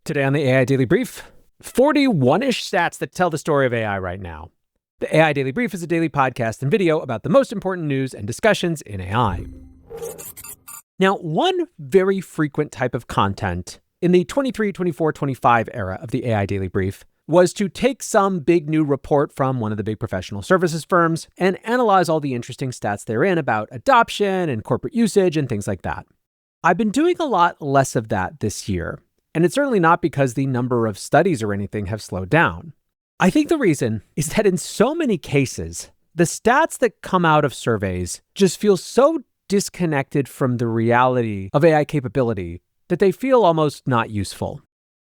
Today on the AI Daily Brief, 41-ish stats that tell the story of AI right now. The AI Daily Brief is a daily podcast and video about the most important news and discussions in AI. Now, one very frequent type of content in the 23, 24, 25 era of the AI Daily Brief was to take some big new report from one of the big professional services firms and analyze all the interesting stats therein about adoption and corporate usage and things like that. I've been doing a lot less of that this year. And it's certainly not because the number of studies or anything have slowed down. I think the reason is that in so many cases, the stats that come out of surveys just feel so disconnected from the reality of AI capability that they feel almost not useful.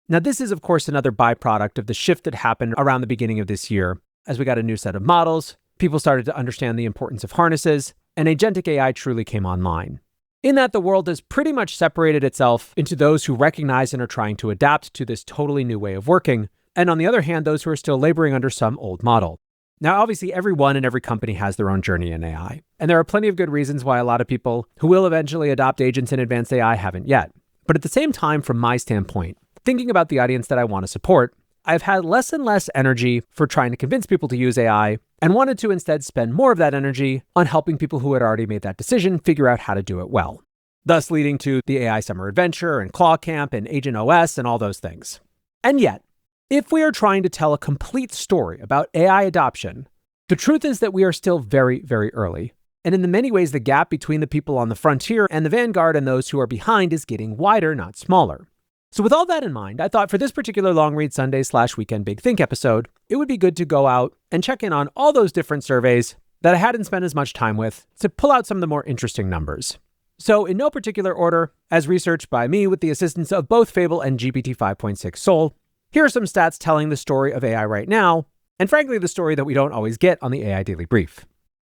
Now, this is, of course, another byproduct of the shift that happened around the beginning of this year. As we got a new set of models, people started to understand the importance of harnesses, and agentic AI truly came online. In that, the world has pretty much separated itself into those who recognize and are trying to adapt to this totally new way of working, and on the other hand, those who are still laboring under some old model. Now, obviously, everyone and every company has their own journey in AI, and there are plenty of good reasons why a lot of people who will eventually adopt agents in advanced AI haven't yet. But at the same time, from my standpoint, thinking about the audience that I want to support, I've had less and less energy for trying to convince people to use AI and wanted to instead spend more of that energy on helping people who had already made that decision figure out how to do it well. Thus leading to the AI Summer Adventure and Claw Camp and Agent OS and all those things. And yet, if we are trying to tell a complete story about AI adoption, the truth is that we are still very, very early. And in the many ways, the gap between the people on the frontier and the vanguard and those who are behind is getting wider, not smaller. So with all that in mind, I thought for this particular Long Read Sunday/Weekend Big Think episode, it would be good to go out and check in on all those different surveys that I hadn't spent as much time with to pull out some of the more interesting numbers. So in no particular order, as researched by me with the assistance of both Fable and GPT-5.6 Soul, here are some stats telling the story of AI right now, and frankly, the story that we don't always get on the AI Daily Brief.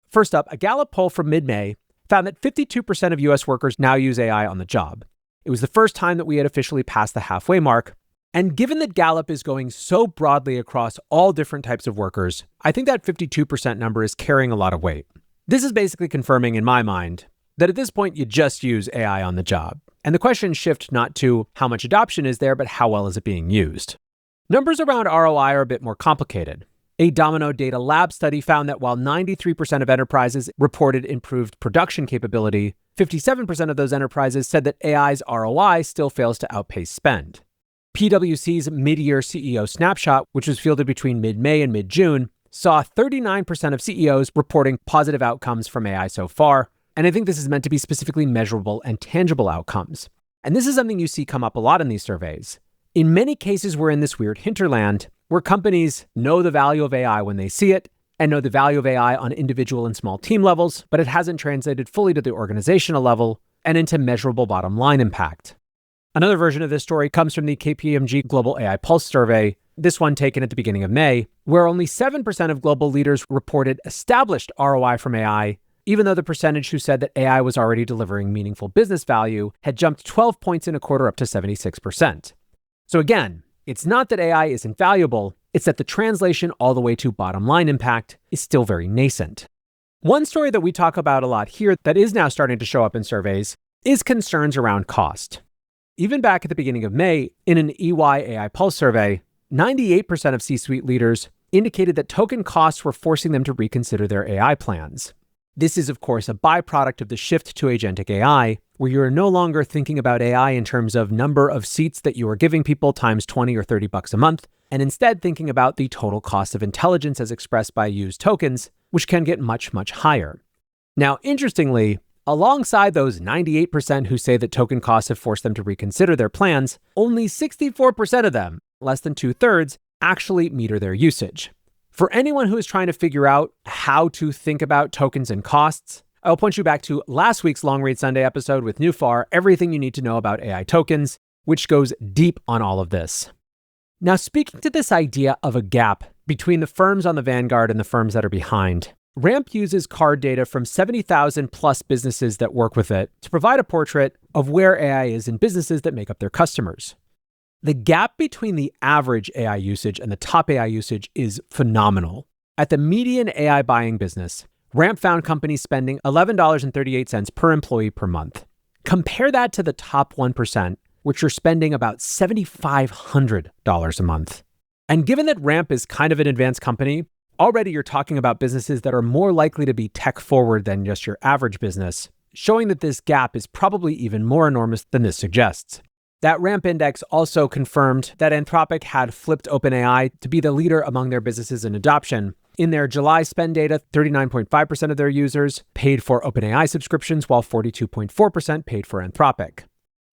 First up, a Gallup poll from mid-May found that 52% of US workers now use AI on the job. It was the first time that we had officially passed the halfway mark. And given that Gallup is going so broadly across all different types of workers, I think that 52% number is carrying a lot of weight. This is basically confirming in my mind that at this point you just use AI on the job. And the questions shift not to how much adoption is there, but how well is it being used. Numbers around ROI are a bit more complicated. A Domino Data Lab study found that while 93% of enterprises reported improved production capability, 57% of those enterprises said that AI's ROI still fails to outpace spend. PwC's mid-year CEO snapshot, which was fielded between mid-May and mid-June, saw 39% of CEOs reporting positive outcomes from AI so far. And I think this is meant to be specifically measurable and tangible outcomes. And this is something you see come up a lot in these surveys. In many cases, we're in this weird hinterland where companies know the value of AI when they see it and know the value of AI on individual and small team levels, but it hasn't translated fully to the organizational level and into measurable bottom line impact. Another version of this story comes from the KPMG Global AI Pulse survey, this one taken at the beginning of May, where only 7% of global leaders reported established ROI from AI, even though the percentage who said that AI was already delivering meaningful business value had jumped 12 points in a quarter up to 76%. So again, it's not that AI isn't valuable, it's that the translation all the way to bottom line impact is still very nascent. One story that we talk about a lot here that is now starting to show up in surveys is concerns around cost. Even back at the beginning of May, in an EY AI Pulse survey, 98% of C-suite leaders indicated that token costs were forcing them to reconsider their AI plans. This is, of course, a byproduct of the shift to agentic AI, where you are no longer thinking about AI in terms of number of seats that you are giving people times 20 or 30 bucks a month, and instead thinking about the total cost of intelligence as expressed by used tokens, which can get much, much higher. Now, interestingly, alongside those 98% who say that token costs have forced them to reconsider their plans, only 64% of them, less than 2/3, actually meter their usage. For anyone who is trying to figure out how to think about tokens and costs, I'll point you back to last week's Long Read Sunday episode with Nufar, Everything You Need to Know About AI Tokens, which goes deep on all of this. Now, speaking to this idea of a gap between the firms on the vanguard and the firms that are behind, Ramp uses card data from 70,000 plus businesses that work with it to provide a portrait of where AI is in businesses that make up their customers. The gap between the average AI usage and the top AI usage is phenomenal. At the median AI buying business, Ramp found companies spending $11.38 per employee per month. Compare that to the top 1%, which are spending about $7,500 a month. And given that Ramp is kind of an advanced company, already you're talking about businesses that are more likely to be tech forward than just your average business, showing that this gap is probably even more enormous than this suggests. That Ramp Index also confirmed that Anthropic had flipped OpenAI to be the leader among their businesses in adoption. In their July spend data, 39.5% of their users paid for OpenAI subscriptions, while 42.4% paid for Anthropic.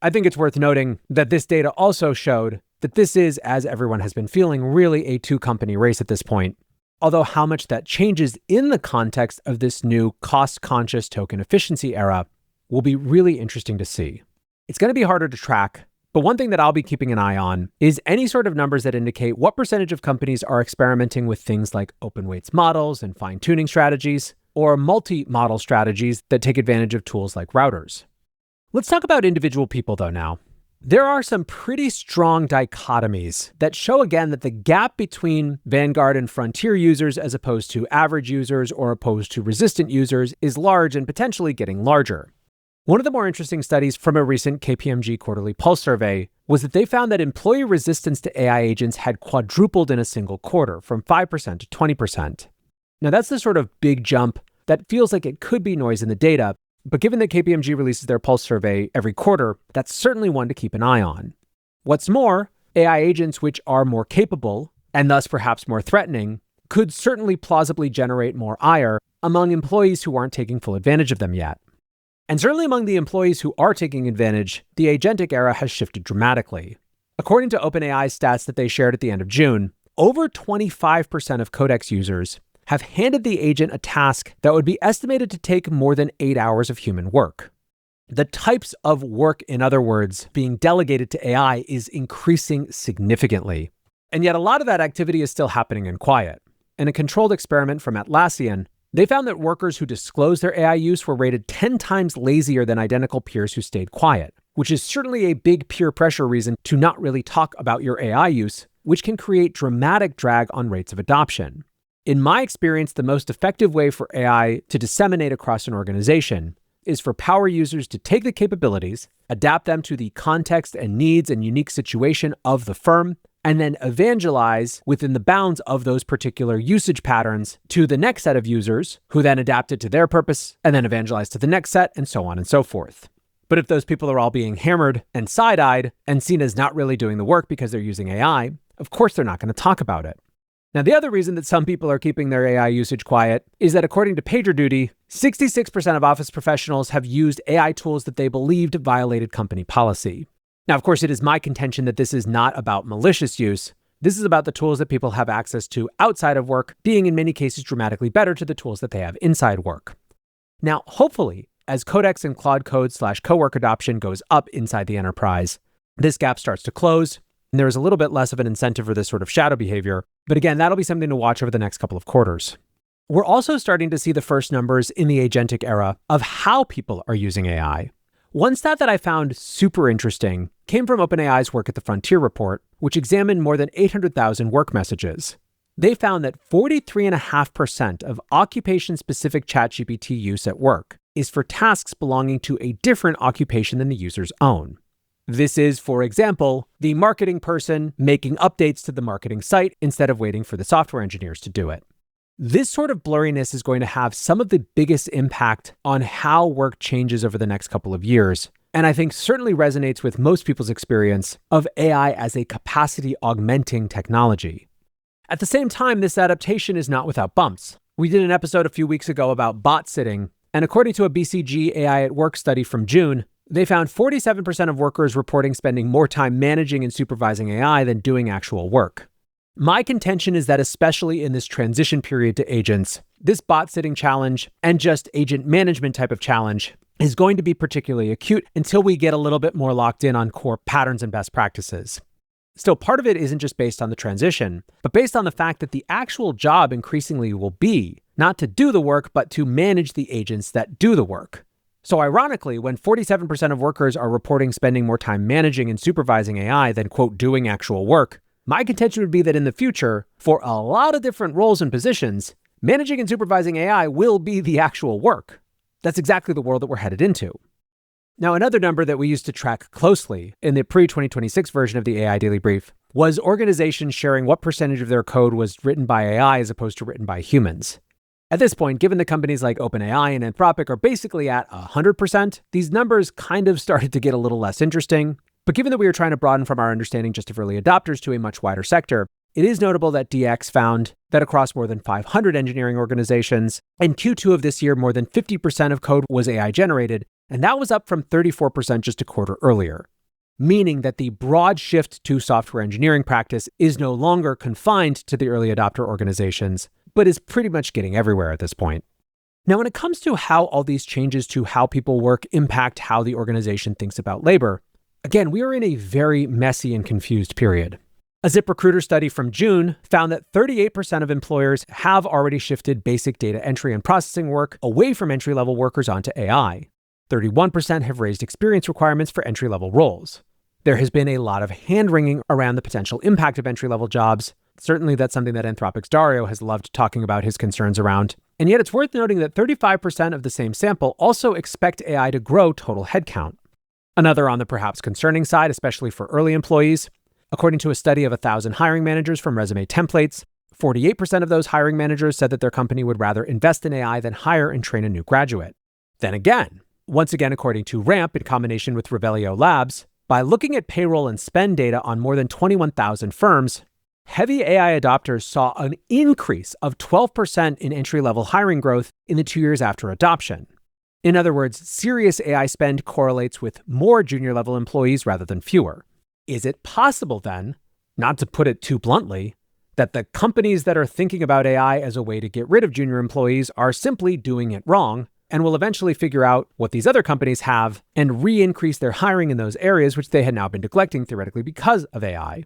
I think it's worth noting that this data also showed that this is, as everyone has been feeling, really a two-company race at this point. Although how much that changes in the context of this new cost-conscious token efficiency era will be really interesting to see. It's going to be harder to track, but one thing that I'll be keeping an eye on is any sort of numbers that indicate what percentage of companies are experimenting with things like open weights models and fine-tuning strategies, or multi-model strategies that take advantage of tools like routers. Let's talk about individual people though now. There are some pretty strong dichotomies that show again that the gap between Vanguard and Frontier users as opposed to average users or opposed to resistant users is large and potentially getting larger. One of the more interesting studies from a recent KPMG quarterly pulse survey was that they found that employee resistance to AI agents had quadrupled in a single quarter, from 5% to 20%. Now that's the sort of big jump that feels like it could be noise in the data, but given that KPMG releases their pulse survey every quarter, that's certainly one to keep an eye on. What's more, AI agents which are more capable, and thus perhaps more threatening, could certainly plausibly generate more ire among employees who aren't taking full advantage of them yet. And certainly among the employees who are taking advantage, the agentic era has shifted dramatically. According to OpenAI's stats that they shared at the end of June, over 25% of Codex users have handed the agent a task that would be estimated to take more than 8 hours of human work. The types of work, in other words, being delegated to AI is increasing significantly. And yet a lot of that activity is still happening in quiet. In a controlled experiment from Atlassian, they found that workers who disclosed their AI use were rated 10 times lazier than identical peers who stayed quiet, which is certainly a big peer pressure reason to not really talk about your AI use, which can create dramatic drag on rates of adoption. In my experience, the most effective way for AI to disseminate across an organization is for power users to take the capabilities, adapt them to the context and needs and unique situation of the firm, and then evangelize within the bounds of those particular usage patterns to the next set of users who then adapt it to their purpose and then evangelize to the next set and so on and so forth. But if those people are all being hammered and side-eyed and seen as not really doing the work because they're using AI, of course they're not going to talk about it. Now, the other reason that some people are keeping their AI usage quiet is that according to PagerDuty, 66% of office professionals have used AI tools that they believed violated company policy. Now, of course, it is my contention that this is not about malicious use. This is about the tools that people have access to outside of work being in many cases dramatically better to the tools that they have inside work. Now, hopefully, as Codex and Claude Code/Cowork adoption goes up inside the enterprise, this gap starts to close, and there's a little bit less of an incentive for this sort of shadow behavior. But again, that'll be something to watch over the next couple of quarters. We're also starting to see the first numbers in the agentic era of how people are using AI. One stat that I found super interesting came from OpenAI's work at the Frontier Report, which examined more than 800,000 work messages. They found that 43.5% of occupation-specific ChatGPT use at work is for tasks belonging to a different occupation than the user's own. This is, for example, the marketing person making updates to the marketing site instead of waiting for the software engineers to do it. This sort of blurriness is going to have some of the biggest impact on how work changes over the next couple of years, and I think certainly resonates with most people's experience of AI as a capacity augmenting technology. At the same time, this adaptation is not without bumps. We did an episode a few weeks ago about bot sitting, and according to a BCG AI at Work study from June, they found 47% of workers reporting spending more time managing and supervising AI than doing actual work. My contention is that especially in this transition period to agents, this bot sitting challenge and just agent management type of challenge is going to be particularly acute until we get a little bit more locked in on core patterns and best practices. Still, part of it isn't just based on the transition, but based on the fact that the actual job increasingly will be not to do the work, but to manage the agents that do the work. So ironically, when 47% of workers are reporting spending more time managing and supervising AI than, quote, doing actual work, my contention would be that in the future, for a lot of different roles and positions, managing and supervising AI will be the actual work. That's exactly the world that we're headed into. Now, another number that we used to track closely in the pre-2026 version of the AI Daily Brief was organizations sharing what percentage of their code was written by AI as opposed to written by humans. At this point, given that companies like OpenAI and Anthropic are basically at 100%, these numbers kind of started to get a little less interesting. But given that we were trying to broaden from our understanding just of early adopters to a much wider sector, it is notable that DX found that across more than 500 engineering organizations, in Q2 of this year, more than 50% of code was AI generated, and that was up from 34% just a quarter earlier, meaning that the broad shift to software engineering practice is no longer confined to the early adopter organizations, but is pretty much getting everywhere at this point. Now, when it comes to how all these changes to how people work impact how the organization thinks about labor, again, we are in a very messy and confused period. A ZipRecruiter study from June found that 38% of employers have already shifted basic data entry and processing work away from entry-level workers onto AI. 31% have raised experience requirements for entry-level roles. There has been a lot of hand-wringing around the potential impact of entry-level jobs. Certainly that's something that Anthropic's Dario has loved talking about his concerns around. And yet it's worth noting that 35% of the same sample also expect AI to grow total headcount. Another on the perhaps concerning side, especially for early employees, according to a study of 1,000 hiring managers from Resume Templates, 48% of those hiring managers said that their company would rather invest in AI than hire and train a new graduate. Then again, once again, according to Ramp in combination with Revelio Labs, by looking at payroll and spend data on more than 21,000 firms, heavy AI adopters saw an increase of 12% in entry-level hiring growth in the 2 years after adoption. In other words, serious AI spend correlates with more junior-level employees rather than fewer. Is it possible then, not to put it too bluntly, that the companies that are thinking about AI as a way to get rid of junior employees are simply doing it wrong and will eventually figure out what these other companies have and re-increase their hiring in those areas which they had now been neglecting theoretically because of AI?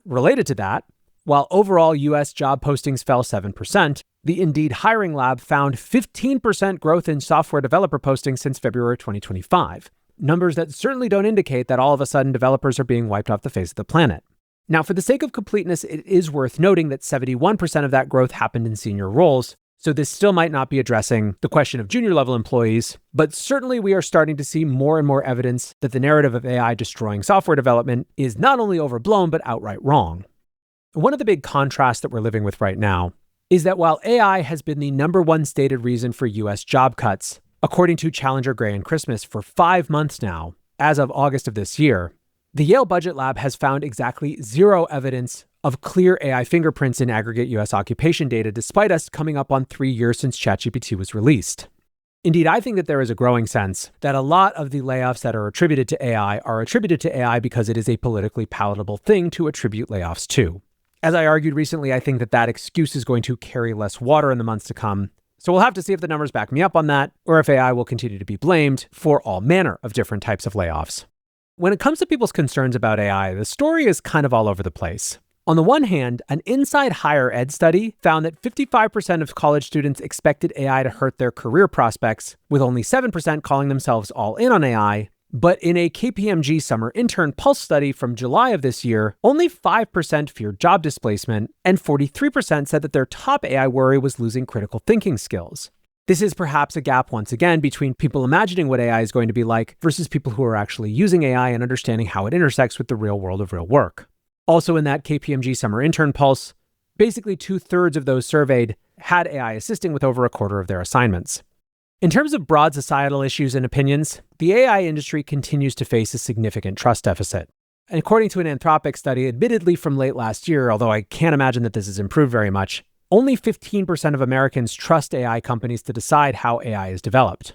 Related to that, while overall US job postings fell 7%, the Indeed Hiring Lab found 15% growth in software developer postings since February 2025. Numbers that certainly don't indicate that all of a sudden developers are being wiped off the face of the planet. Now, for the sake of completeness, it is worth noting that 71% of that growth happened in senior roles, so this still might not be addressing the question of junior level employees, but certainly we are starting to see more and more evidence that the narrative of AI destroying software development is not only overblown, but outright wrong. One of the big contrasts that we're living with right now is that while AI has been the number one stated reason for US job cuts, according to Challenger, Gray, and Christmas for 5 months now, as of August of this year, the Yale Budget Lab has found exactly zero evidence of clear AI fingerprints in aggregate US occupation data, despite us coming up on 3 years since ChatGPT was released. Indeed, I think that there is a growing sense that a lot of the layoffs that are attributed to AI because it is a politically palatable thing to attribute layoffs to. As I argued recently, I think that that excuse is going to carry less water in the months to come. So we'll have to see if the numbers back me up on that, or if AI will continue to be blamed for all manner of different types of layoffs. When it comes to people's concerns about AI, the story is kind of all over the place. On the one hand, an Inside Higher Ed study found that 55% of college students expected AI to hurt their career prospects, with only 7% calling themselves all in on AI. But in a KPMG Summer Intern Pulse study from July of this year, only 5% feared job displacement, and 43% said that their top AI worry was losing critical thinking skills. This is perhaps a gap once again between people imagining what AI is going to be like versus people who are actually using AI and understanding how it intersects with the real world of real work. Also in that KPMG Summer Intern Pulse, basically 2/3 of those surveyed had AI assisting with over a quarter of their assignments. In terms of broad societal issues and opinions, the AI industry continues to face a significant trust deficit. And according to an Anthropic study, admittedly from late last year, although I can't imagine that this has improved very much, only 15% of Americans trust AI companies to decide how AI is developed.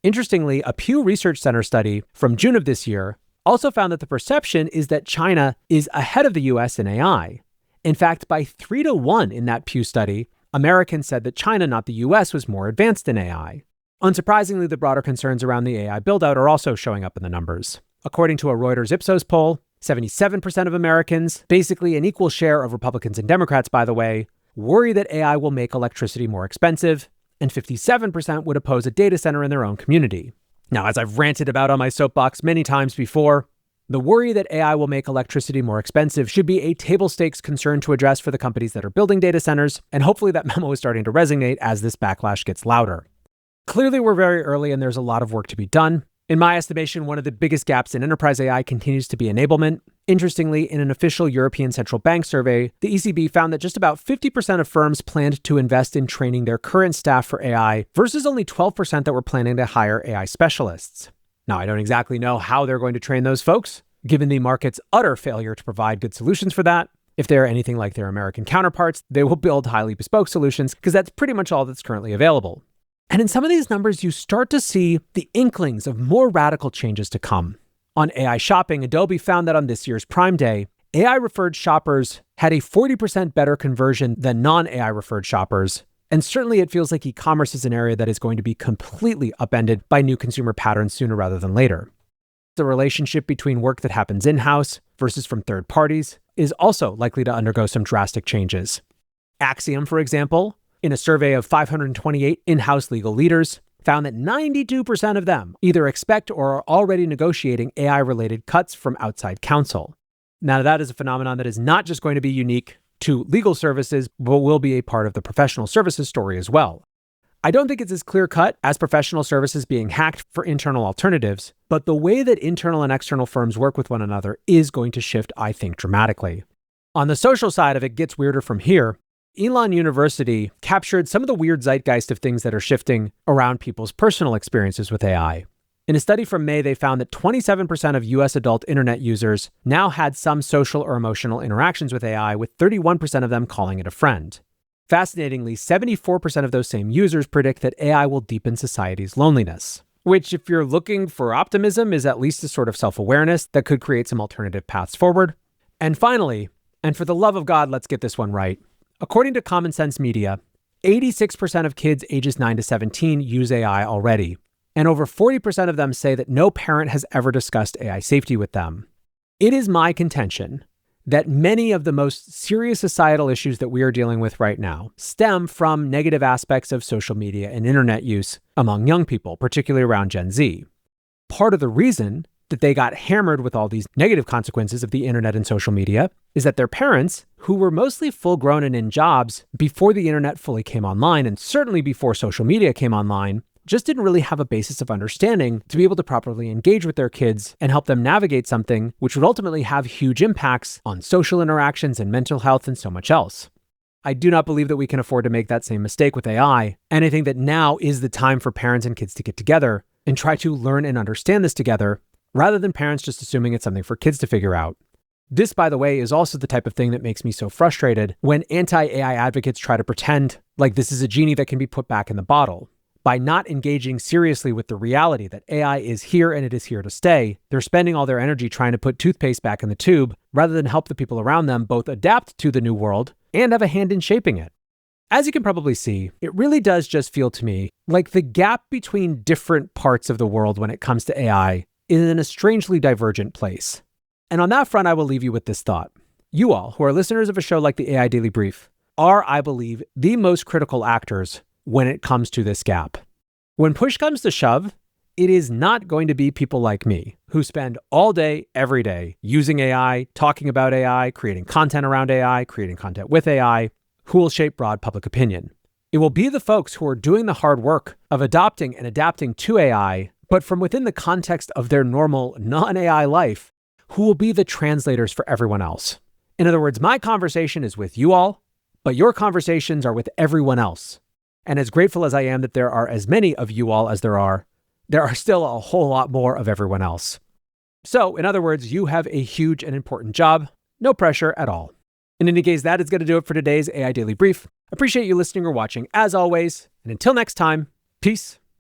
Interestingly, a Pew Research Center study from June of this year also found that the perception is that China is ahead of the US in AI. In fact, by 3-1 in that Pew study, Americans said that China, not the US, was more advanced in AI. Unsurprisingly, the broader concerns around the AI build-out are also showing up in the numbers. According to a Reuters Ipsos poll, 77% of Americans, basically an equal share of Republicans and Democrats, by the way, worry that AI will make electricity more expensive, and 57% would oppose a data center in their own community. Now, as I've ranted about on my soapbox many times before, the worry that AI will make electricity more expensive should be a table stakes concern to address for the companies that are building data centers, and hopefully that memo is starting to resonate as this backlash gets louder. Clearly, we're very early and there's a lot of work to be done. In my estimation, one of the biggest gaps in enterprise AI continues to be enablement. Interestingly, in an official European Central Bank survey, the ECB found that just about 50% of firms planned to invest in training their current staff for AI versus only 12% that were planning to hire AI specialists. Now, I don't exactly know how they're going to train those folks, given the market's utter failure to provide good solutions for that. If they're anything like their American counterparts, they will build highly bespoke solutions because that's pretty much all that's currently available. And in some of these numbers, you start to see the inklings of more radical changes to come. On AI shopping, Adobe found that on this year's Prime Day, AI-referred shoppers had a 40% better conversion than non-AI-referred shoppers. And certainly it feels like e-commerce is an area that is going to be completely upended by new consumer patterns sooner rather than later. The relationship between work that happens in-house versus from third parties is also likely to undergo some drastic changes. Axiom, for example, in a survey of 528 in-house legal leaders, found that 92% of them either expect or are already negotiating AI-related cuts from outside counsel. Now, that is a phenomenon that is not just going to be unique to legal services, but will be a part of the professional services story as well. I don't think it's as clear-cut as professional services being hacked for internal alternatives, but the way that internal and external firms work with one another is going to shift, I think, dramatically. On the social side of it gets weirder from here. Elon University captured some of the weird zeitgeist of things that are shifting around people's personal experiences with AI. In a study from May, they found that 27% of US adult internet users now had some social or emotional interactions with AI, with 31% of them calling it a friend. Fascinatingly, 74% of those same users predict that AI will deepen society's loneliness, which, if you're looking for optimism, is at least a sort of self-awareness that could create some alternative paths forward. And finally, and for the love of God, let's get this one right. According to Common Sense Media, 86% of kids ages 9 to 17 use AI already, and over 40% of them say that no parent has ever discussed AI safety with them. It is my contention that many of the most serious societal issues that we are dealing with right now stem from negative aspects of social media and internet use among young people, particularly around Gen Z. Part of the reason that they got hammered with all these negative consequences of the internet and social media is that their parents, who were mostly full-grown and in jobs before the internet fully came online, and certainly before social media came online, just didn't really have a basis of understanding to be able to properly engage with their kids and help them navigate something which would ultimately have huge impacts on social interactions and mental health and so much else. I do not believe that we can afford to make that same mistake with AI, and I think that now is the time for parents and kids to get together and try to learn and understand this together, rather than parents just assuming it's something for kids to figure out. This, by the way, is also the type of thing that makes me so frustrated when anti-AI advocates try to pretend like this is a genie that can be put back in the bottle. By not engaging seriously with the reality that AI is here and it is here to stay, they're spending all their energy trying to put toothpaste back in the tube rather than help the people around them both adapt to the new world and have a hand in shaping it. As you can probably see, it really does just feel to me like the gap between different parts of the world when it comes to AI is in a strangely divergent place. And on that front, I will leave you with this thought. You all, who are listeners of a show like the AI Daily Brief, are, I believe, the most critical actors when it comes to this gap. When push comes to shove, it is not going to be people like me who spend all day, every day using AI, talking about AI, creating content around AI, creating content with AI, who will shape broad public opinion. It will be the folks who are doing the hard work of adopting and adapting to AI, but from within the context of their normal non-AI life, who will be the translators for everyone else. In other words, my conversation is with you all, but your conversations are with everyone else. And as grateful as I am that there are as many of you all as there are still a whole lot more of everyone else. So, in other words, you have a huge and important job. No pressure at all. In any case, that is going to do it for today's AI Daily Brief. Appreciate you listening or watching as always. And until next time, peace